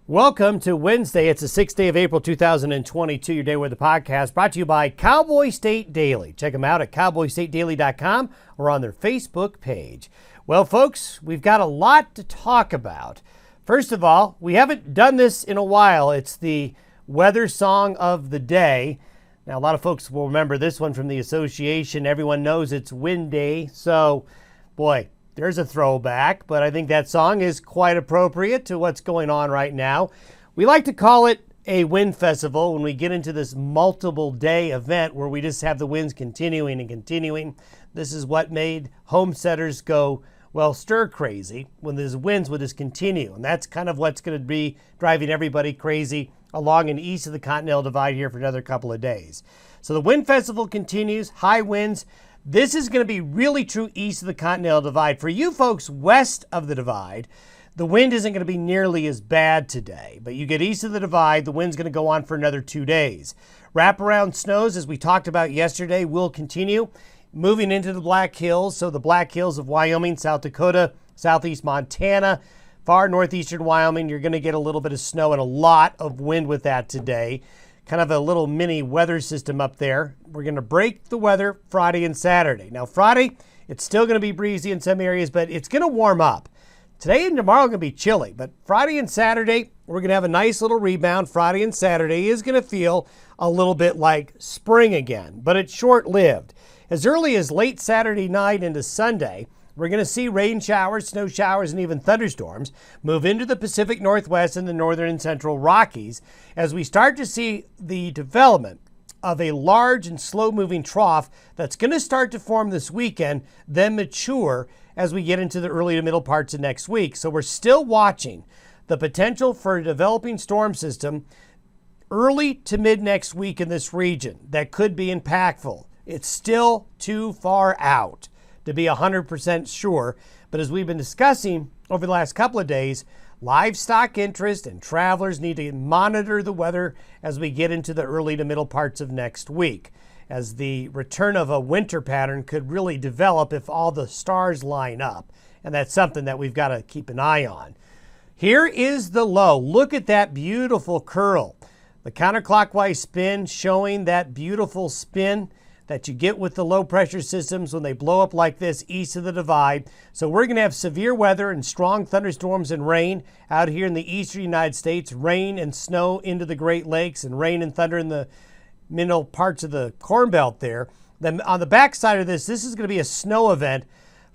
Welcome to Wednesday. It's the 6th day of April 2022, your Day with the Podcast, brought to you by Cowboy State Daily. Check them out at cowboystatedaily.com or on their Facebook page. Well, folks, we've got a lot to talk about. First of all, we haven't done this in a while. It's the weather song of the day. Now, a lot of folks will remember this one from the association. Everyone knows it's Wind Day. So, boy, there's a throwback, but I think that song is quite appropriate to what's going on right now. We like to call it a wind festival when we get into this multiple day event where we just have the winds continuing and continuing. This is what made homesteaders go, well, stir crazy when these winds would just continue. And that's kind of what's going to be driving everybody crazy along and east of the Continental Divide here for another couple of days. So the wind festival continues, high winds. This is going to be really true east of the Continental Divide. For you folks west of the Divide, the wind isn't going to be nearly as bad today. But you get east of the Divide, the wind's going to go on for another 2 days. Wraparound snows, as we talked about yesterday, will continue moving into the Black Hills. So the Black Hills of Wyoming, South Dakota, southeast Montana, far northeastern Wyoming, you're going to get a little bit of snow and a lot of wind with that today. Kind of a little mini weather system up there. We're going to break the weather Friday and Saturday. Now, Friday, it's still going to be breezy in some areas, but it's going to warm up. Today and tomorrow are going to be chilly, but Friday and Saturday, we're going to have a nice little rebound. Friday and Saturday is going to feel a little bit like spring again, but it's short-lived. As early as late Saturday night into Sunday, we're going to see rain showers, snow showers, and even thunderstorms move into the Pacific Northwest and the northern and central Rockies as we start to see the development of a large and slow-moving trough that's going to start to form this weekend, then mature as we get into the early to middle parts of next week. So we're still watching the potential for a developing storm system early to mid next week in this region that could be impactful. It's still too far out to be 100% sure. But as we've been discussing over the last couple of days, livestock interest and travelers need to monitor the weather as we get into the early to middle parts of next week, as the return of a winter pattern could really develop if all the stars line up. And that's something that we've got to keep an eye on. Here is the low. Look at that beautiful curl. The counterclockwise spin showing that beautiful spin that you get with the low pressure systems when they blow up like this east of the Divide. So we're going to have severe weather and strong thunderstorms and rain out here in the eastern United States, rain and snow into the Great Lakes, and rain and thunder in the middle parts of the Corn Belt there. Then on the back side of this is going to be a snow event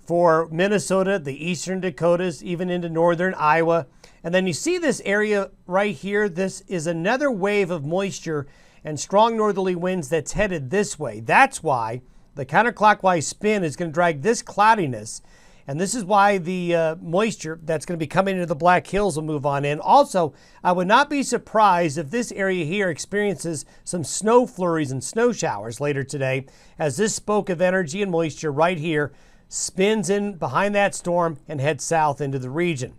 for Minnesota, the eastern Dakotas, even into northern Iowa. And then you see this area right here. This is another wave of moisture and strong northerly winds that's headed this way. That's why the counterclockwise spin is going to drag this cloudiness, and this is why the moisture that's going to be coming into the Black Hills will move on in. Also, I would not be surprised if this area here experiences some snow flurries and snow showers later today, as this spoke of energy and moisture right here spins in behind that storm and heads south into the region.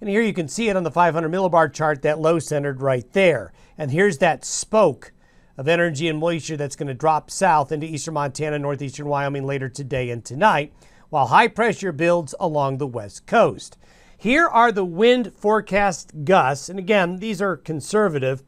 And here you can see it on the 500 millibar chart, that low centered right there. And here's that spoke of energy and moisture that's going to drop south into eastern Montana, northeastern Wyoming later today and tonight, while high pressure builds along the west coast. Here are the wind forecast gusts, and again, these are conservative,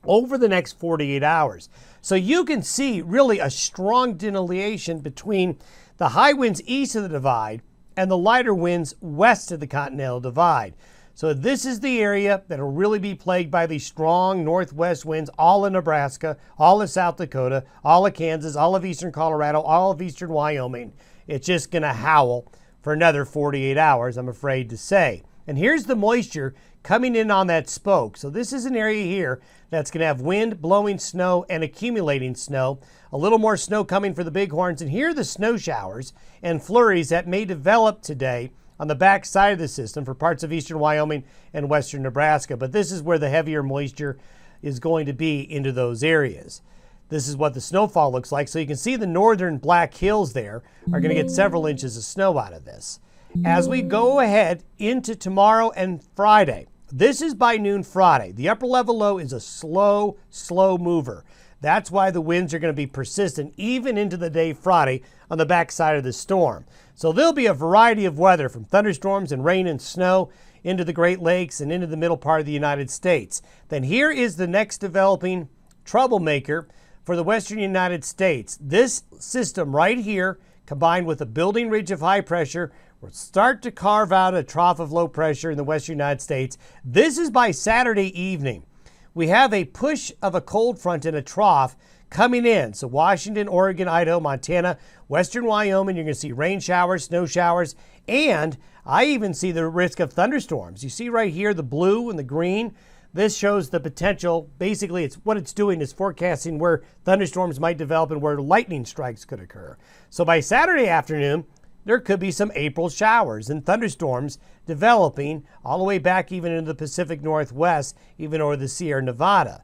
over the next 48 hours. So you can see really a strong delineation between the high winds east of the Divide and the lighter winds west of the Continental Divide. So this is the area that will really be plagued by these strong northwest winds, all of Nebraska, all of South Dakota, all of Kansas, all of eastern Colorado, all of eastern Wyoming. It's just going to howl for another 48 hours, I'm afraid to say. And here's the moisture coming in on that spoke. So this is an area here that's going to have wind, blowing snow, and accumulating snow. A little more snow coming for the bighorns. And here are the snow showers and flurries that may develop today on the back side of the system for parts of eastern Wyoming and western Nebraska. But this is where the heavier moisture is going to be into those areas. This is what the snowfall looks like. So you can see the northern Black Hills there are going to get several inches of snow out of this. As we go ahead into tomorrow and Friday, this is by noon Friday. The upper level low is a slow mover. That's why the winds are going to be persistent even into the day Friday on the backside of the storm. So there'll be a variety of weather from thunderstorms and rain and snow into the Great Lakes and into the middle part of the United States. Then here is the next developing troublemaker for the western United States. This system right here, combined with a building ridge of high pressure, will start to carve out a trough of low pressure in the western United States. This is by Saturday evening. We have a push of a cold front and a trough coming in. So Washington, Oregon, Idaho, Montana, western Wyoming, you're going to see rain showers, snow showers, and I even see the risk of thunderstorms. You see right here the blue and the green. This shows the potential. Basically, what it's doing is forecasting where thunderstorms might develop and where lightning strikes could occur. So by Saturday afternoon, there could be some April showers and thunderstorms developing all the way back even into the Pacific Northwest, even over the Sierra Nevada.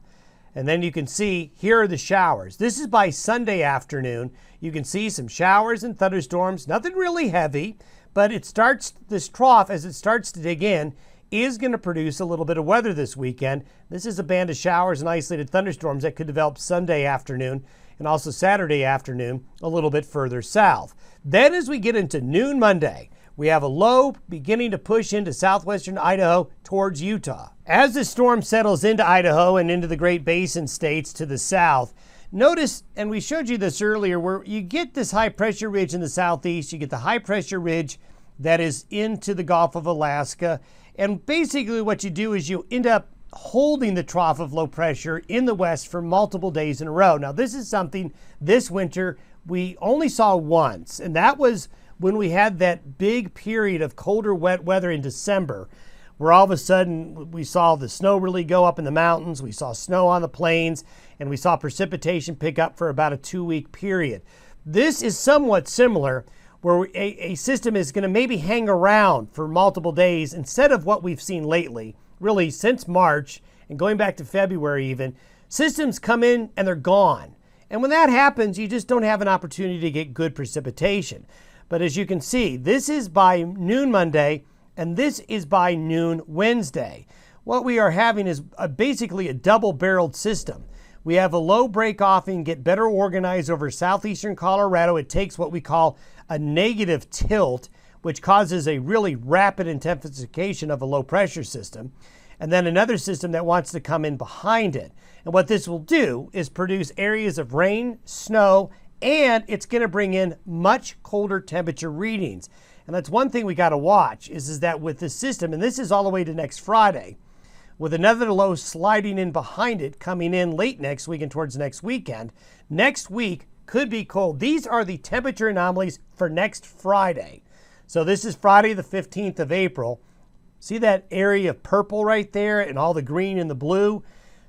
And then you can see here are the showers. This is by Sunday afternoon. You can see some showers and thunderstorms, nothing really heavy, but it starts, this trough, as it starts to dig in, is going to produce a little bit of weather this weekend. This is a band of showers and isolated thunderstorms that could develop Sunday afternoon and also Saturday afternoon a little bit further south. Then as we get into noon Monday, we have a low beginning to push into southwestern Idaho towards Utah. As the storm settles into Idaho and into the Great Basin states to the south, notice, and we showed you this earlier, where you get this high pressure ridge in the southeast, you get the high pressure ridge that is into the Gulf of Alaska. And basically what you do is you end up holding the trough of low pressure in the west for multiple days in a row. Now, this is something this winter we only saw once, and that was when we had that big period of colder, wet weather in December, where all of a sudden we saw the snow really go up in the mountains, we saw snow on the plains, and we saw precipitation pick up for about a 2-week period. This is somewhat similar, where a system is going to maybe hang around for multiple days instead of what we've seen lately, really since March and going back to February even. Systems come in and they're gone. And when that happens, you just don't have an opportunity to get good precipitation. But as you can see, this is by noon Monday and this is by noon Wednesday. What we are having is basically a double-barreled system. We have a low break off and get better organized over southeastern Colorado. It takes what we call a negative tilt, which causes a really rapid intensification of a low pressure system. And then another system that wants to come in behind it. And what this will do is produce areas of rain, snow, and it's going to bring in much colder temperature readings. And that's one thing we got to watch is that with this system, and this is all the way to next Friday, with another low sliding in behind it, coming in late next week and towards next weekend. Next week could be cold. These are the temperature anomalies for next Friday. So this is Friday the 15th of April. See that area of purple right there and all the green and the blue?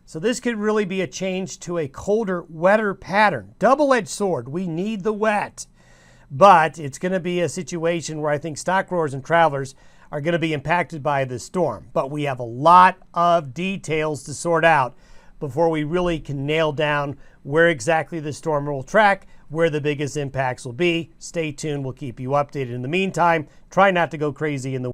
So this could really be a change to a colder, wetter pattern. Double-edged sword. We need the wet. But it's going to be a situation where I think stock growers and travelers are going to be impacted by this storm. But we have a lot of details to sort out before we really can nail down where exactly the storm will track, where the biggest impacts will be. Stay tuned. We'll keep you updated. In the meantime, try not to go crazy in the